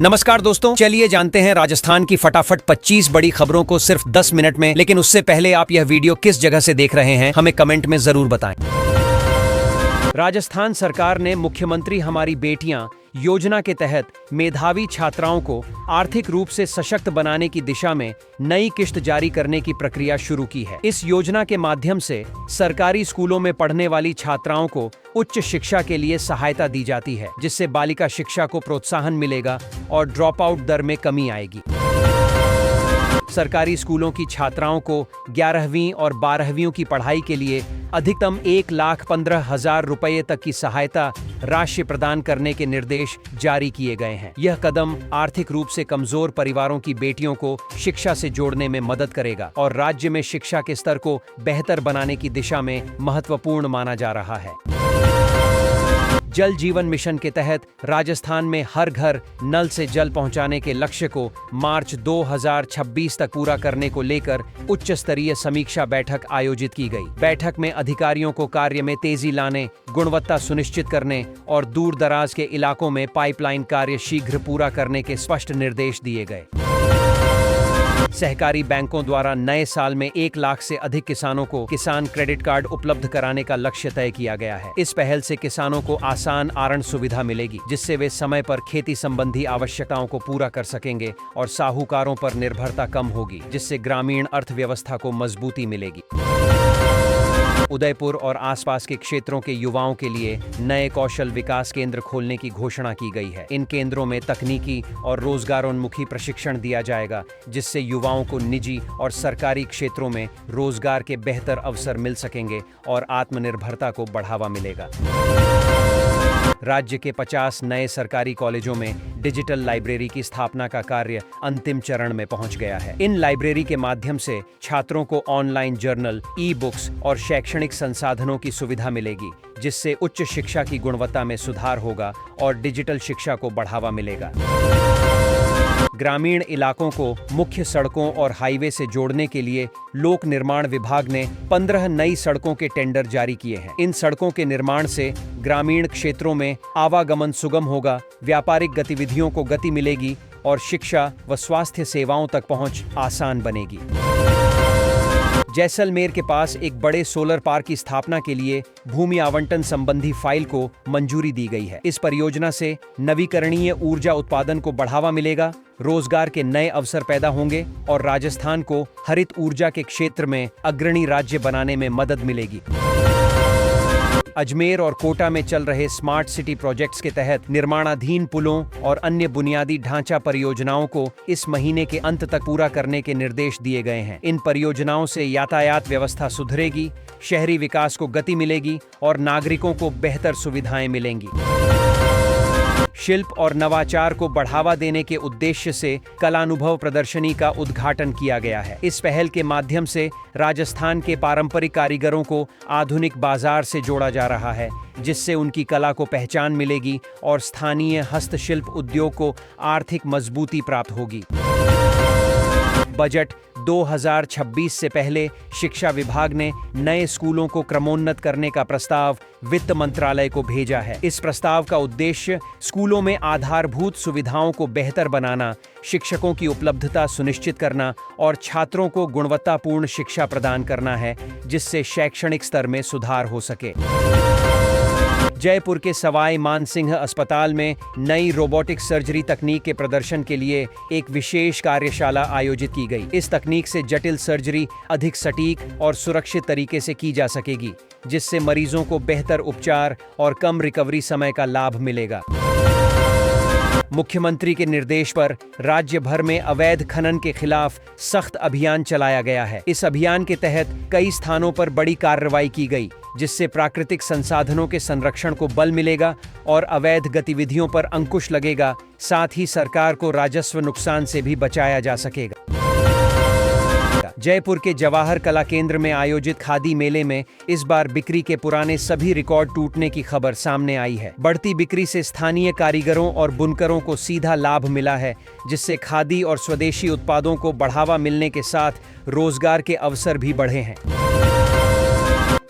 नमस्कार दोस्तों, चलिए जानते हैं राजस्थान की फटाफट 25 बड़ी खबरों को सिर्फ 10 मिनट में। लेकिन उससे पहले आप यह वीडियो किस जगह से देख रहे हैं हमें कमेंट में जरूर बताएं। राजस्थान सरकार ने मुख्यमंत्री हमारी बेटियां योजना के तहत मेधावी छात्राओं को आर्थिक रूप से सशक्त बनाने की दिशा में नई किश्त जारी करने की प्रक्रिया शुरू की है। इस योजना के माध्यम से सरकारी स्कूलों में पढ़ने वाली छात्राओं को उच्च शिक्षा के लिए सहायता दी जाती है, जिससे बालिका शिक्षा को प्रोत्साहन मिलेगा और ड्रॉप आउट दर में कमी आएगी। सरकारी स्कूलों की छात्राओं को 11वीं और 12वीं की पढ़ाई के लिए अधिकतम 1,15,000 रुपये तक की सहायता राशि प्रदान करने के निर्देश जारी किए गए हैं। यह कदम आर्थिक रूप से कमजोर परिवारों की बेटियों को शिक्षा से जोड़ने में मदद करेगा और राज्य में शिक्षा के स्तर को बेहतर बनाने की दिशा में महत्वपूर्ण माना जा रहा है। जल जीवन मिशन के तहत राजस्थान में हर घर नल से जल पहुंचाने के लक्ष्य को मार्च 2026 तक पूरा करने को लेकर उच्च स्तरीय समीक्षा बैठक आयोजित की गई। बैठक में अधिकारियों को कार्य में तेजी लाने, गुणवत्ता सुनिश्चित करने और दूर दराज के इलाकों में पाइपलाइन कार्य शीघ्र पूरा करने के स्पष्ट निर्देश दिए गए। सहकारी बैंकों द्वारा नए साल में 1 लाख से अधिक किसानों को किसान क्रेडिट कार्ड उपलब्ध कराने का लक्ष्य तय किया गया है। इस पहल से किसानों को आसान ऋण सुविधा मिलेगी, जिससे वे समय पर खेती संबंधी आवश्यकताओं को पूरा कर सकेंगे और साहूकारों पर निर्भरता कम होगी, जिससे ग्रामीण अर्थव्यवस्था को मजबूती मिलेगी। उदयपुर और आसपास के क्षेत्रों के युवाओं के लिए नए कौशल विकास केंद्र खोलने की घोषणा की गई है। इन केंद्रों में तकनीकी और रोजगारोन्मुखी प्रशिक्षण दिया जाएगा, जिससे युवाओं को निजी और सरकारी क्षेत्रों में रोजगार के बेहतर अवसर मिल सकेंगे और आत्मनिर्भरता को बढ़ावा मिलेगा। राज्य के 50 नए सरकारी कॉलेजों में डिजिटल लाइब्रेरी की स्थापना का कार्य अंतिम चरण में पहुंच गया है। इन लाइब्रेरी के माध्यम से छात्रों को ऑनलाइन जर्नल, ई-बुक्स और शैक्षणिक संसाधनों की सुविधा मिलेगी, जिससे उच्च शिक्षा की गुणवत्ता में सुधार होगा और डिजिटल शिक्षा को बढ़ावा मिलेगा। ग्रामीण इलाकों को मुख्य सड़कों और हाईवे से जोड़ने के लिए लोक निर्माण विभाग ने 15 नई सड़कों के टेंडर जारी किए हैं। इन सड़कों के निर्माण से ग्रामीण क्षेत्रों में आवागमन सुगम होगा, व्यापारिक गतिविधियों को गति मिलेगी और शिक्षा व स्वास्थ्य सेवाओं तक पहुंच आसान बनेगी। जैसलमेर के पास एक बड़े सोलर पार्क की स्थापना के लिए भूमि आवंटन संबंधी फाइल को मंजूरी दी गई है। इस परियोजना से नवीकरणीय ऊर्जा उत्पादन को बढ़ावा मिलेगा, रोजगार के नए अवसर पैदा होंगे और राजस्थान को हरित ऊर्जा के क्षेत्र में अग्रणी राज्य बनाने में मदद मिलेगी। अजमेर और कोटा में चल रहे स्मार्ट सिटी प्रोजेक्ट्स के तहत निर्माणाधीन पुलों और अन्य बुनियादी ढांचा परियोजनाओं को इस महीने के अंत तक पूरा करने के निर्देश दिए गए हैं। इन परियोजनाओं से यातायात व्यवस्था सुधरेगी, शहरी विकास को गति मिलेगी और नागरिकों को बेहतर सुविधाएं मिलेंगी। शिल्प और नवाचार को बढ़ावा देने के उद्देश्य से कलानुभव प्रदर्शनी का उद्घाटन किया गया है। इस पहल के माध्यम से राजस्थान के पारंपरिक कारीगरों को आधुनिक बाजार से जोड़ा जा रहा है, जिससे उनकी कला को पहचान मिलेगी और स्थानीय हस्तशिल्प उद्योग को आर्थिक मजबूती प्राप्त होगी। बजट 2026 से पहले शिक्षा विभाग ने नए स्कूलों को क्रमोन्नत करने का प्रस्ताव वित्त मंत्रालय को भेजा है। इस प्रस्ताव का उद्देश्य स्कूलों में आधारभूत सुविधाओं को बेहतर बनाना, शिक्षकों की उपलब्धता सुनिश्चित करना और छात्रों को गुणवत्तापूर्ण शिक्षा प्रदान करना है, जिससे शैक्षणिक स्तर में सुधार हो सके। जयपुर के सवाई मानसिंह अस्पताल में नई रोबोटिक सर्जरी तकनीक के प्रदर्शन के लिए एक विशेष कार्यशाला आयोजित की गई। इस तकनीक से जटिल सर्जरी अधिक सटीक और सुरक्षित तरीके से की जा सकेगी, जिससे मरीजों को बेहतर उपचार और कम रिकवरी समय का लाभ मिलेगा। मुख्यमंत्री के निर्देश पर राज्य भर में अवैध खनन के खिलाफ सख्त अभियान चलाया गया है। इस अभियान के तहत कई स्थानों पर बड़ी कार्रवाई की गई, जिससे प्राकृतिक संसाधनों के संरक्षण को बल मिलेगा और अवैध गतिविधियों पर अंकुश लगेगा। साथ ही सरकार को राजस्व नुकसान से भी बचाया जा सकेगा। जयपुर के जवाहर कला केंद्र में आयोजित खादी मेले में इस बार बिक्री के पुराने सभी रिकॉर्ड टूटने की खबर सामने आई है। बढ़ती बिक्री से स्थानीय कारीगरों और बुनकरों को सीधा लाभ मिला है, जिससे खादी और स्वदेशी उत्पादों को बढ़ावा मिलने के साथ रोजगार के अवसर भी बढ़े हैं।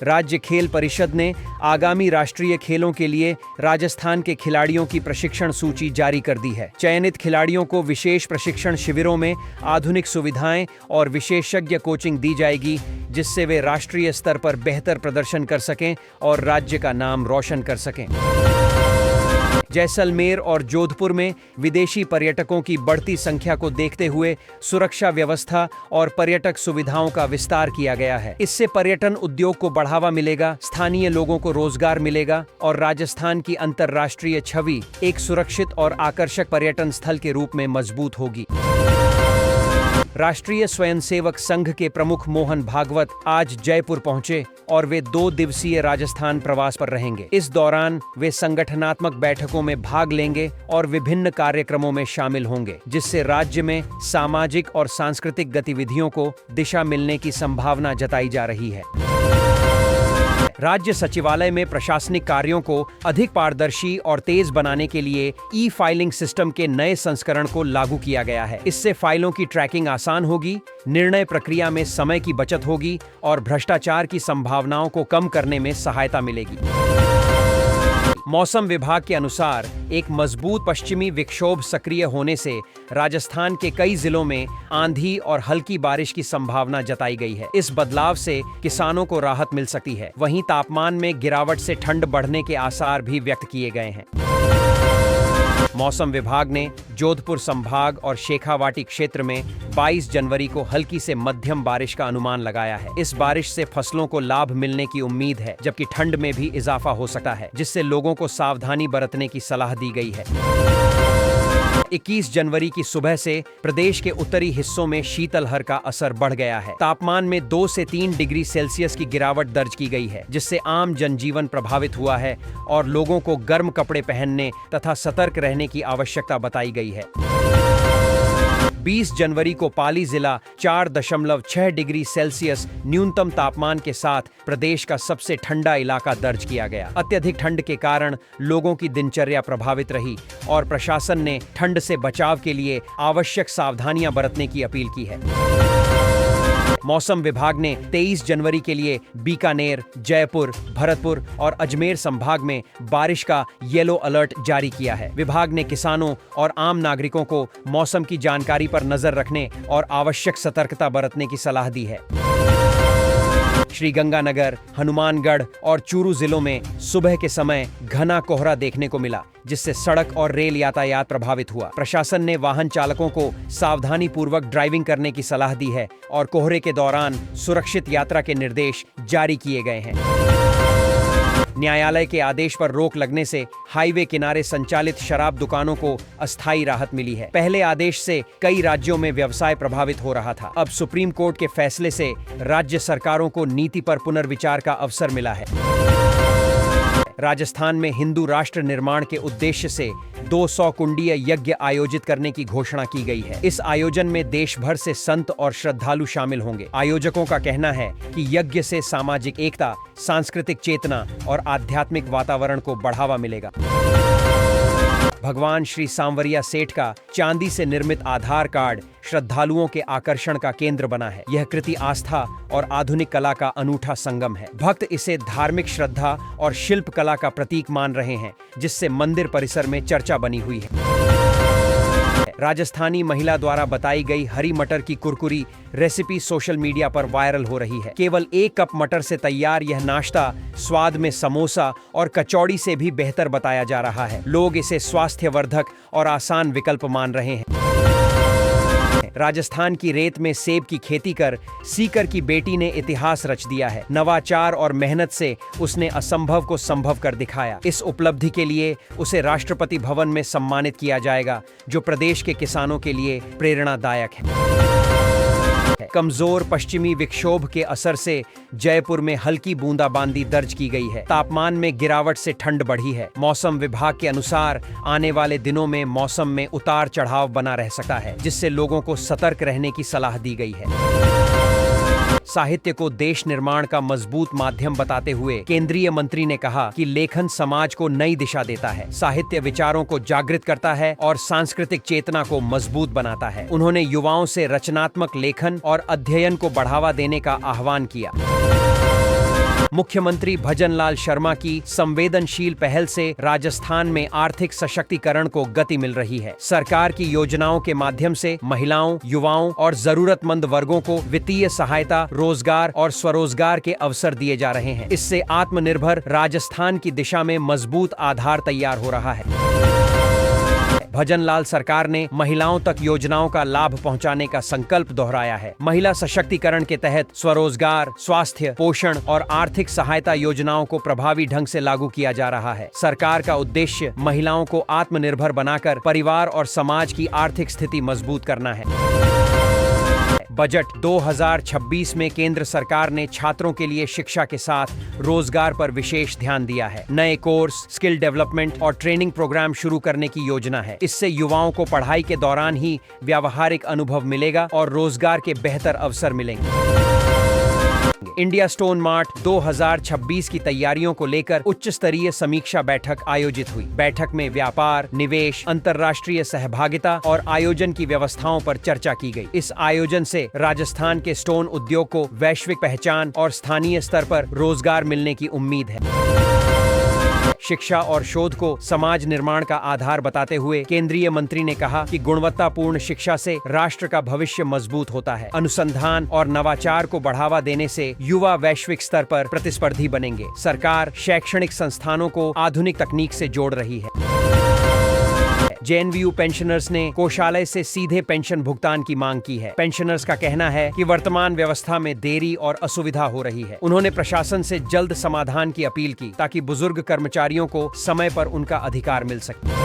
राज्य खेल परिषद ने आगामी राष्ट्रीय खेलों के लिए राजस्थान के खिलाड़ियों की प्रशिक्षण सूची जारी कर दी है। चयनित खिलाड़ियों को विशेष प्रशिक्षण शिविरों में आधुनिक सुविधाएं और विशेषज्ञ कोचिंग दी जाएगी, जिससे वे राष्ट्रीय स्तर पर बेहतर प्रदर्शन कर सकें और राज्य का नाम रोशन कर सकें। जैसलमेर और जोधपुर में विदेशी पर्यटकों की बढ़ती संख्या को देखते हुए सुरक्षा व्यवस्था और पर्यटक सुविधाओं का विस्तार किया गया है। इससे पर्यटन उद्योग को बढ़ावा मिलेगा, स्थानीय लोगों को रोजगार मिलेगा और राजस्थान की अंतर्राष्ट्रीय छवि एक सुरक्षित और आकर्षक पर्यटन स्थल के रूप में मजबूत होगी। राष्ट्रीय स्वयंसेवक संघ के प्रमुख मोहन भागवत आज जयपुर पहुंचे और वे 2 दिवसीय राजस्थान प्रवास पर रहेंगे। इस दौरान वे संगठनात्मक बैठकों में भाग लेंगे और विभिन्न कार्यक्रमों में शामिल होंगे, जिससे राज्य में सामाजिक और सांस्कृतिक गतिविधियों को दिशा मिलने की संभावना जताई जा रही है। राज्य सचिवालय में प्रशासनिक कार्यों को अधिक पारदर्शी और तेज बनाने के लिए ई-फाइलिंग सिस्टम के नए संस्करण को लागू किया गया है। इससे फाइलों की ट्रैकिंग आसान होगी, निर्णय प्रक्रिया में समय की बचत होगी और भ्रष्टाचार की संभावनाओं को कम करने में सहायता मिलेगी। मौसम विभाग के अनुसार एक मजबूत पश्चिमी विक्षोभ सक्रिय होने से राजस्थान के कई जिलों में आंधी और हल्की बारिश की संभावना जताई गई है। इस बदलाव से किसानों को राहत मिल सकती है। वहीं तापमान में गिरावट से ठंड बढ़ने के आसार भी व्यक्त किए गए हैं। मौसम विभाग ने जोधपुर संभाग और शेखावाटी क्षेत्र में 22 जनवरी को हल्की से मध्यम बारिश का अनुमान लगाया है। इस बारिश से फसलों को लाभ मिलने की उम्मीद है, जबकि ठंड में भी इजाफा हो सकता है, जिससे लोगों को सावधानी बरतने की सलाह दी गई है। 21 जनवरी की सुबह से प्रदेश के उत्तरी हिस्सों में शीतलहर का असर बढ़ गया है। तापमान में 2 से 3 डिग्री सेल्सियस की गिरावट दर्ज की गई है, जिससे आम जनजीवन प्रभावित हुआ है और लोगों को गर्म कपड़े पहनने तथा सतर्क रहने की आवश्यकता बताई गई है। 20 जनवरी को पाली जिला 4.6 डिग्री सेल्सियस न्यूनतम तापमान के साथ प्रदेश का सबसे ठंडा इलाका दर्ज किया गया। अत्यधिक ठंड के कारण लोगों की दिनचर्या प्रभावित रही और प्रशासन ने ठंड से बचाव के लिए आवश्यक सावधानियां बरतने की अपील की है। मौसम विभाग ने 23 जनवरी के लिए बीकानेर, जयपुर, भरतपुर और अजमेर संभाग में बारिश का येलो अलर्ट जारी किया है। विभाग ने किसानों और आम नागरिकों को मौसम की जानकारी पर नजर रखने और आवश्यक सतर्कता बरतने की सलाह दी है। श्रीगंगानगर, हनुमानगढ़ और चूरू जिलों में सुबह के समय घना कोहरा देखने को मिला, जिससे सड़क और रेल यातायात प्रभावित हुआ। प्रशासन ने वाहन चालकों को सावधानी पूर्वक ड्राइविंग करने की सलाह दी है और कोहरे के दौरान सुरक्षित यात्रा के निर्देश जारी किए गए हैं। न्यायालय के आदेश पर रोक लगने से हाईवे किनारे संचालित शराब दुकानों को अस्थायी राहत मिली है। पहले आदेश से कई राज्यों में व्यवसाय प्रभावित हो रहा था। अब सुप्रीम कोर्ट के फैसले से राज्य सरकारों को नीति पर पुनर्विचार का अवसर मिला है। राजस्थान में हिंदू राष्ट्र निर्माण के उद्देश्य से 200 कुंडीय यज्ञ आयोजित करने की घोषणा की गई है। इस आयोजन में देश भर से संत और श्रद्धालु शामिल होंगे। आयोजकों का कहना है कि यज्ञ से सामाजिक एकता, सांस्कृतिक चेतना और आध्यात्मिक वातावरण को बढ़ावा मिलेगा। भगवान श्री सांवरिया सेठ का चांदी से निर्मित आधार कार्ड श्रद्धालुओं के आकर्षण का केंद्र बना है। यह कृति आस्था और आधुनिक कला का अनूठा संगम है। भक्त इसे धार्मिक श्रद्धा और शिल्प कला का प्रतीक मान रहे हैं, जिससे मंदिर परिसर में चर्चा बनी हुई है। राजस्थानी महिला द्वारा बताई गई हरी मटर की कुरकुरी रेसिपी सोशल मीडिया पर वायरल हो रही है। केवल 1 कप मटर से तैयार यह नाश्ता स्वाद में समोसा और कचौड़ी से भी बेहतर बताया जा रहा है। लोग इसे स्वास्थ्यवर्धक और आसान विकल्प मान रहे हैं। राजस्थान की रेत में सेब की खेती कर सीकर की बेटी ने इतिहास रच दिया है। नवाचार और मेहनत से उसने असंभव को संभव कर दिखाया। इस उपलब्धि के लिए उसे राष्ट्रपति भवन में सम्मानित किया जाएगा, जो प्रदेश के किसानों के लिए प्रेरणादायक है। कमजोर पश्चिमी विक्षोभ के असर से जयपुर में हल्की बूंदाबांदी दर्ज की गई है। तापमान में गिरावट से ठंड बढ़ी है। मौसम विभाग के अनुसार आने वाले दिनों में मौसम में उतार चढ़ाव बना रह सकता है, जिससे लोगों को सतर्क रहने की सलाह दी गई है। साहित्य को देश निर्माण का मजबूत माध्यम बताते हुए केंद्रीय मंत्री ने कहा कि लेखन समाज को नई दिशा देता है, साहित्य विचारों को जागृत करता है और सांस्कृतिक चेतना को मजबूत बनाता है। उन्होंने युवाओं से रचनात्मक लेखन और अध्ययन को बढ़ावा देने का आह्वान किया। मुख्यमंत्री भजनलाल शर्मा की संवेदनशील पहल से राजस्थान में आर्थिक सशक्तिकरण को गति मिल रही है। सरकार की योजनाओं के माध्यम से महिलाओं, युवाओं और जरूरतमंद वर्गों को वित्तीय सहायता, रोजगार और स्वरोजगार के अवसर दिए जा रहे हैं। इससे आत्मनिर्भर राजस्थान की दिशा में मजबूत आधार तैयार हो रहा है। भजनलाल सरकार ने महिलाओं तक योजनाओं का लाभ पहुंचाने का संकल्प दोहराया है। महिला सशक्तिकरण के तहत स्वरोजगार, स्वास्थ्य, पोषण और आर्थिक सहायता योजनाओं को प्रभावी ढंग से लागू किया जा रहा है। सरकार का उद्देश्य महिलाओं को आत्मनिर्भर बनाकर परिवार और समाज की आर्थिक स्थिति मजबूत करना है। बजट 2026 में केंद्र सरकार ने छात्रों के लिए शिक्षा के साथ रोजगार पर विशेष ध्यान दिया है। नए कोर्स, स्किल डेवलपमेंट और ट्रेनिंग प्रोग्राम शुरू करने की योजना है। इससे युवाओं को पढ़ाई के दौरान ही व्यावहारिक अनुभव मिलेगा और रोजगार के बेहतर अवसर मिलेंगे। इंडिया स्टोन मार्ट 2026 की तैयारियों को लेकर उच्च स्तरीय समीक्षा बैठक आयोजित हुई। बैठक में व्यापार, निवेश, अंतर्राष्ट्रीय सहभागिता और आयोजन की व्यवस्थाओं पर चर्चा की गई। इस आयोजन से राजस्थान के स्टोन उद्योग को वैश्विक पहचान और स्थानीय स्तर पर रोजगार मिलने की उम्मीद है। शिक्षा और शोध को समाज निर्माण का आधार बताते हुए केंद्रीय मंत्री ने कहा कि गुणवत्तापूर्ण शिक्षा से राष्ट्र का भविष्य मजबूत होता है। अनुसंधान और नवाचार को बढ़ावा देने से युवा वैश्विक स्तर पर प्रतिस्पर्धी बनेंगे। सरकार शैक्षणिक संस्थानों को आधुनिक तकनीक से जोड़ रही है। जेएनवीयू पेंशनर्स ने कोषालय से सीधे पेंशन भुगतान की मांग की है। पेंशनर्स का कहना है कि वर्तमान व्यवस्था में देरी और असुविधा हो रही है। उन्होंने प्रशासन से जल्द समाधान की अपील की ताकि बुजुर्ग कर्मचारियों को समय पर उनका अधिकार मिल सके।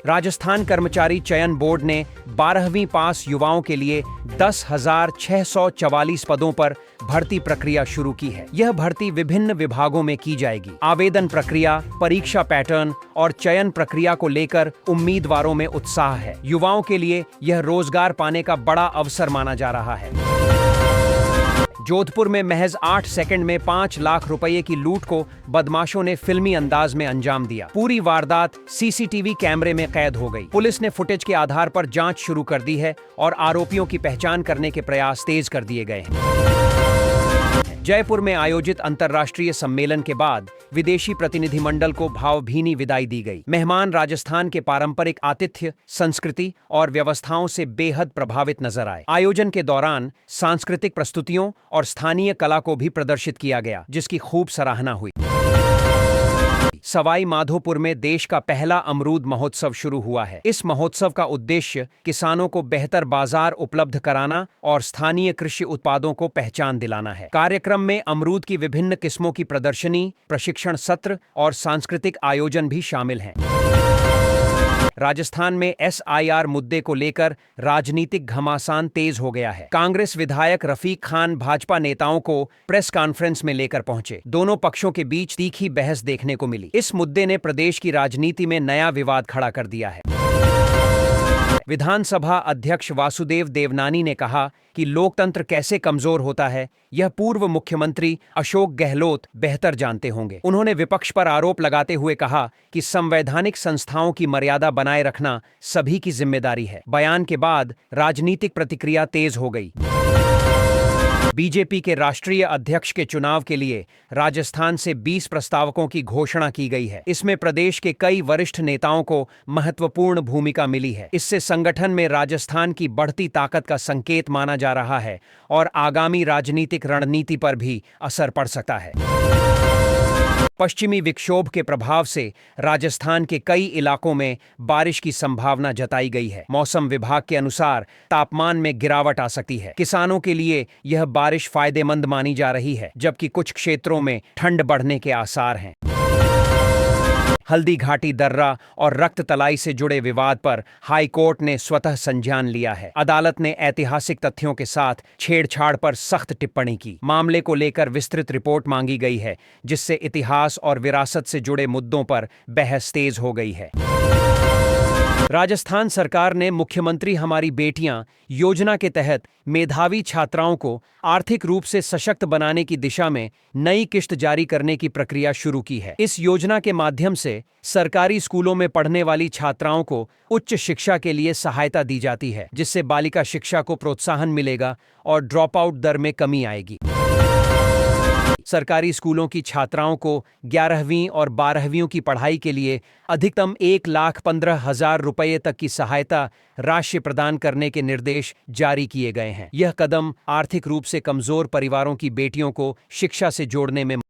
राजस्थान कर्मचारी चयन बोर्ड ने 12वीं पास युवाओं के लिए 10,644 पदों पर भर्ती प्रक्रिया शुरू की है। यह भर्ती विभिन्न विभागों में की जाएगी। आवेदन प्रक्रिया, परीक्षा पैटर्न और चयन प्रक्रिया को लेकर उम्मीदवारों में उत्साह है। युवाओं के लिए यह रोजगार पाने का बड़ा अवसर माना जा रहा है। जोधपुर में महज 8 सेकंड में 5 लाख रुपए की लूट को बदमाशों ने फिल्मी अंदाज में अंजाम दिया। पूरी वारदात सीसीटीवी कैमरे में कैद हो गई। पुलिस ने फुटेज के आधार पर जांच शुरू कर दी है और आरोपियों की पहचान करने के प्रयास तेज कर दिए गए हैं। जयपुर में आयोजित अंतर्राष्ट्रीय सम्मेलन के बाद विदेशी प्रतिनिधिमंडल को भावभीनी विदाई दी गई। मेहमान राजस्थान के पारंपरिक आतिथ्य, संस्कृति और व्यवस्थाओं से बेहद प्रभावित नजर आए। आयोजन के दौरान सांस्कृतिक प्रस्तुतियों और स्थानीय कला को भी प्रदर्शित किया गया, जिसकी खूब सराहना हुई। सवाई माधोपुर में देश का पहला अमरूद महोत्सव शुरू हुआ है। इस महोत्सव का उद्देश्य किसानों को बेहतर बाजार उपलब्ध कराना और स्थानीय कृषि उत्पादों को पहचान दिलाना है। कार्यक्रम में अमरूद की विभिन्न किस्मों की प्रदर्शनी, प्रशिक्षण सत्र और सांस्कृतिक आयोजन भी शामिल हैं। राजस्थान में एसआईआर मुद्दे को लेकर राजनीतिक घमासान तेज हो गया है। कांग्रेस विधायक रफीक खान भाजपा नेताओं को प्रेस कॉन्फ्रेंस में लेकर पहुंचे। दोनों पक्षों के बीच तीखी बहस देखने को मिली। इस मुद्दे ने प्रदेश की राजनीति में नया विवाद खड़ा कर दिया है। विधानसभा अध्यक्ष वासुदेव देवनानी ने कहा कि लोकतंत्र कैसे कमजोर होता है, यह पूर्व मुख्यमंत्री अशोक गहलोत बेहतर जानते होंगे। उन्होंने विपक्ष पर आरोप लगाते हुए कहा कि संवैधानिक संस्थाओं की मर्यादा बनाए रखना सभी की जिम्मेदारी है। बयान के बाद राजनीतिक प्रतिक्रिया तेज हो गई। बीजेपी के राष्ट्रीय अध्यक्ष के चुनाव के लिए राजस्थान से 20 प्रस्तावकों की घोषणा की गई है। इसमें प्रदेश के कई वरिष्ठ नेताओं को महत्वपूर्ण भूमिका मिली है। इससे संगठन में राजस्थान की बढ़ती ताकत का संकेत माना जा रहा है और आगामी राजनीतिक रणनीति पर भी असर पड़ सकता है। पश्चिमी विक्षोभ के प्रभाव से राजस्थान के कई इलाकों में बारिश की संभावना जताई गई है। मौसम विभाग के अनुसार तापमान में गिरावट आ सकती है। किसानों के लिए यह बारिश फायदेमंद मानी जा रही है, जबकि कुछ क्षेत्रों में ठंड बढ़ने के आसार हैं। हल्दी घाटी दर्रा और रक्त तलाई से जुड़े विवाद पर हाई कोर्ट ने स्वतः संज्ञान लिया है। अदालत ने ऐतिहासिक तथ्यों के साथ छेड़छाड़ पर सख्त टिप्पणी की। मामले को लेकर विस्तृत रिपोर्ट मांगी गई है, जिससे इतिहास और विरासत से जुड़े मुद्दों पर बहस तेज हो गई है। राजस्थान सरकार ने मुख्यमंत्री हमारी बेटियां योजना के तहत मेधावी छात्राओं को आर्थिक रूप से सशक्त बनाने की दिशा में नई किश्त जारी करने की प्रक्रिया शुरू की है। इस योजना के माध्यम से सरकारी स्कूलों में पढ़ने वाली छात्राओं को उच्च शिक्षा के लिए सहायता दी जाती है, जिससे बालिका शिक्षा को प्रोत्साहन मिलेगा और ड्रॉप आउट दर में कमी आएगी। सरकारी स्कूलों की छात्राओं को 11वीं और 12वीं की पढ़ाई के लिए अधिकतम 1,15,000 रुपये तक की सहायता राशि प्रदान करने के निर्देश जारी किए गए हैं। यह कदम आर्थिक रूप से कमजोर परिवारों की बेटियों को शिक्षा से जोड़ने में